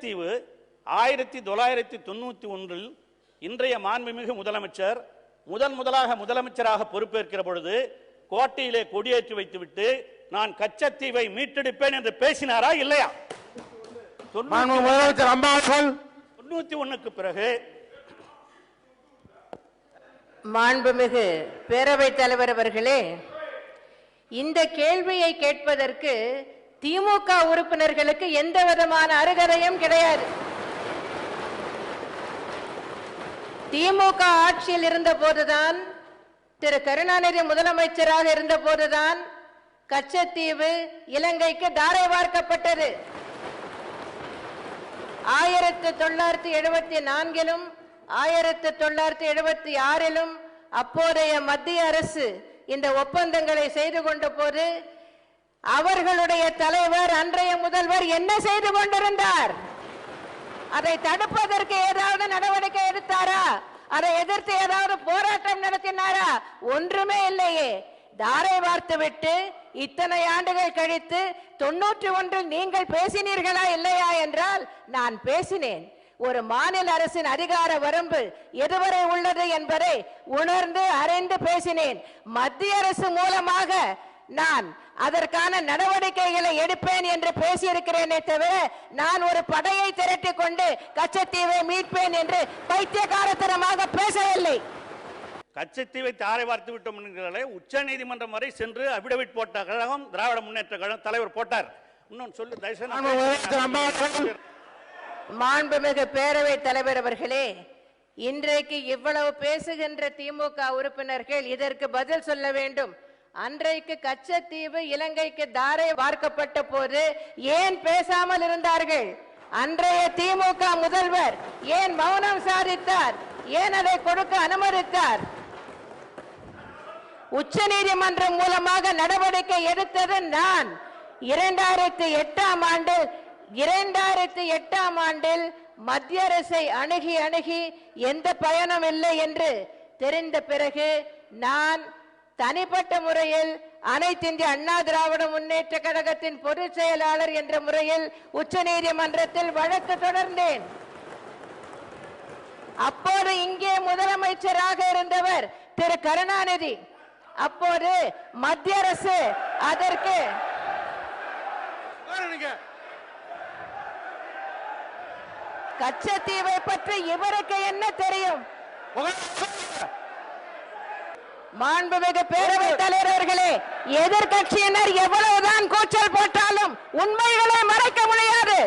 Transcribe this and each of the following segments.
தீவு 1991 இன்றைய மாண்புமிகு முதலமைச்சர் முதலாக முதலமைச்சராக பொறுப்பேற்கிற பொழுது கோட்டையிலே கொடியேற்றி வைத்துவிட்டு நான் கச்சத்தீவை மீட்டெடுப்பேன் என்று பேசினாரா இல்லையா? 91க்கு பிறகு மாண்புமிகு பேரவைத் தலைவர் அவர்களே, இந்த கேள்வியை கேட்பதற்கு திமுக உறுப்பினர்களுக்கு எந்த விதமான அருகதையும் கிடையாது. திமுக ஆட்சியில் இருந்த போதுதான், திரு கருணாநிதி முதலமைச்சராக இருந்த போதுதான் கச்சத்தீவு இலங்கைக்கு தாரை வார்க்கப்பட்டது. 1974 1976 அப்போதைய மத்திய அரசு இந்த ஒப்பந்தங்களை செய்து கொண்ட போது அவர்களுடைய தலைவர் அன்றைய முதல்வர் என்ன செய்து கொண்டிருந்தார்? அதை தடுப்பதற்கு ஏதாவது நடவடிக்கை எடுத்தாரா? அதை எதிர்த்து ஏதாவது போராட்டம் நடத்தினாரா? ஒன்றுமே இல்லையே. தாரை வார்த்துவிட்டு இத்தனை ஆண்டுகள் கழித்து 91 நீங்கள் பேசினீர்களா இல்லையா என்றால் நான் பேசினேன். ஒரு மாநில அரசின் அதிகார வரம்பு எதுவரை உள்ளது என்பதை உணர்ந்து அறிந்து பேசினேன். மத்திய அரசு மூலமாக நான் அதற்கான நடவடிக்கைகளை எடுப்பேன் என்று பேசியிருக்கிறேனே தவிர நான் ஒரு படையை திரட்டி கொண்டு கச்சத்தீவை மீட்பேன் என்று பைத்தியக்காரத்தனமாக பேசவில்லை. கச்சத்தீவை தாரை வார்த்து விட்டோம் என்கிறாலே உச்ச நீதிமன்றம் வரை சென்று அபிடவிட் போட்ட கழகம் திராவிட முன்னேற்ற கழகம் தலைவர் போட்டார். இன்னொன்று சொல்லு தயவுசெய்து. மாண்புமிகு பேரவைத் தலைவர் அவர்களே, இன்றைக்கு இவ்வளவு பேசுகின்ற திமுக உறுப்பினர்கள் இதற்கு பதில் சொல்ல வேண்டும். அன்றைக்கு கச்சத்தீவு இலங்கைக்கு தாரை வார்க்கப்பட்ட போது ஏன் பேசாமல் இருந்தார்கள்? அன்றைய திமுக முதல்வர் ஏன் மௌனம் சாதித்தார்? ஏன் அதை கொடுக்க அனுமதித்தார்? உச்ச நீதிமன்றம் மூலமாக நடவடிக்கை எடுத்தது நான். 2008 ஆண்டில் மத்திய அரசை அணுகி எந்த பயனும் இல்லை என்று தெரிந்த பிறகு நான் தனிப்பட்ட முறையில் அனைத்து இந்திய அண்ணா திராவிட முன்னேற்ற கழகத்தின் பொதுச் செயலாளர் என்ற முறையில் உச்ச நீதிமன்றத்தில் வழக்கு தொடர்ந்தேன். அப்போது இங்கே முதலமைச்சராக இருந்தவர் திரு கருணாநிதி. அப்போது மத்திய அரசு அதற்கு கச்சத்தீவை பற்றி இவருக்கு என்ன தெரியும்? மாண்புமிகு பேரவைத் தலைவர்களே, எதிர்கட்சியினர் எவ்வளவுதான் கூச்சல் போட்டாலும் உண்மைகளை மறைக்க முடியாது.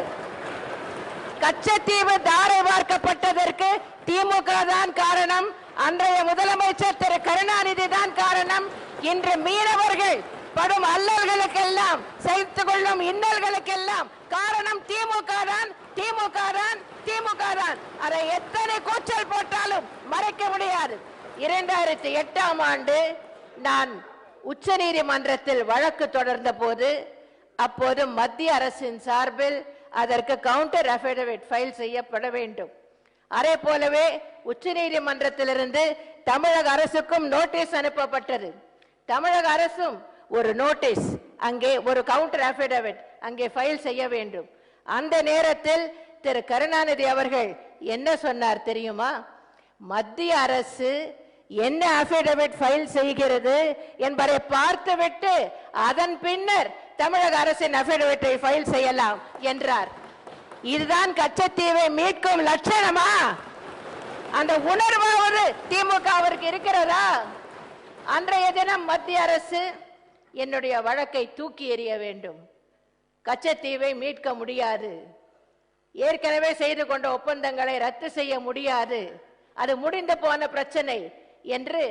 கச்சத்தீவு தாரை வார்க்கப்பட்டதற்கு திமுக தான் காரணம். அன்றைய முதலமைச்சர் திரு கருணாநிதி தான் காரணம். இன்று மீனவர்கள் படும் அல்லல்களுக்கெல்லாம் சகித்துக் கொள்ளும் இன்னல்களுக்கெல்லாம் காரணம் திமுக தான். அதை எத்தனை கூச்சல் போட்டாலும் மறைக்க முடியாது. 2008 ஆண்டு நான் உச்ச நீதிமன்றத்தில் வழக்கு தொடர்ந்த போது அப்போது மத்திய அரசின் சார்பில் அதற்கு கவுண்டர் அஃபிடவிட் ஃபைல் செய்யப்பட வேண்டும். அதே போலவே உச்ச நீதிமன்றத்திலிருந்து தமிழக அரசுக்கும் நோட்டீஸ் அனுப்பப்பட்டது. தமிழக அரசும் ஒரு நோட்டீஸ், அங்கே ஒரு கவுண்டர் அஃபிடவிட் அங்கே ஃபைல் செய்ய வேண்டும். அந்த நேரத்தில் திரு கருணாநிதி அவர்கள் என்ன சொன்னார் தெரியுமா? மத்திய அரசு என்ன அஃபிடவிட் ஃபைல் செய்கிறது என்பதை பார்த்துவிட்டு அதன் பின்னர் தமிழக அரசின் அஃபிடவிட்டை ஃபைல் செய்யலாம் என்றார். இதுதான் கச்சத்தீவை மீட்கும் லட்சணமா? அந்த உணர்வாவது திமுகவிற்கு இருக்கிறதா? அன்றைய தினம் மத்திய அரசு என்னுடைய வழக்கை தூக்கி எறிய வேண்டும். கச்சத்தீவை மீட்க முடியாது, ஏற்கனவே செய்து கொண்ட ஒப்பந்தங்களை ரத்து செய்ய முடியாது, அது முடிந்து போன பிரச்சனை என்று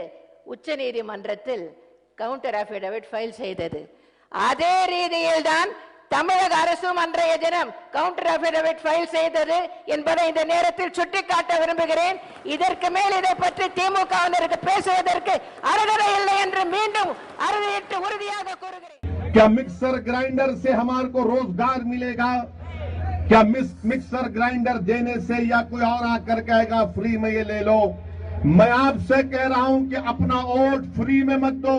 உச்ச நீதிமன்றத்தில் கவுண்டர் அஃபிடவிட் ஃபைல் செய்தது. அதே ரீதியில் தான் தமிழக அரசும் அன்றைய தினம் கவுண்டர் அஃபிடவிட் ஃபைல் செய்தது என்பதை இந்த நேரத்தில் சுட்டிக்காட்ட விரும்புகிறேன். இதற்கு மேல் இதை பற்றி திமுகவினருக்கு பேசுவதற்கு அருகதை இல்லை என்று மீண்டும் அறுதியிட்டு உறுதியாக கூறுகிறேன். क्या मिक्सर ग्राइंडर से हमारे को रोजगार मिलेगा? क्या मिक्सर ग्राइंडर देने से या कोई और आकर कहेगा फ्री में ये ले लो? मैं आपसे कह रहा हूं कि अपना वोट फ्री में मत दो।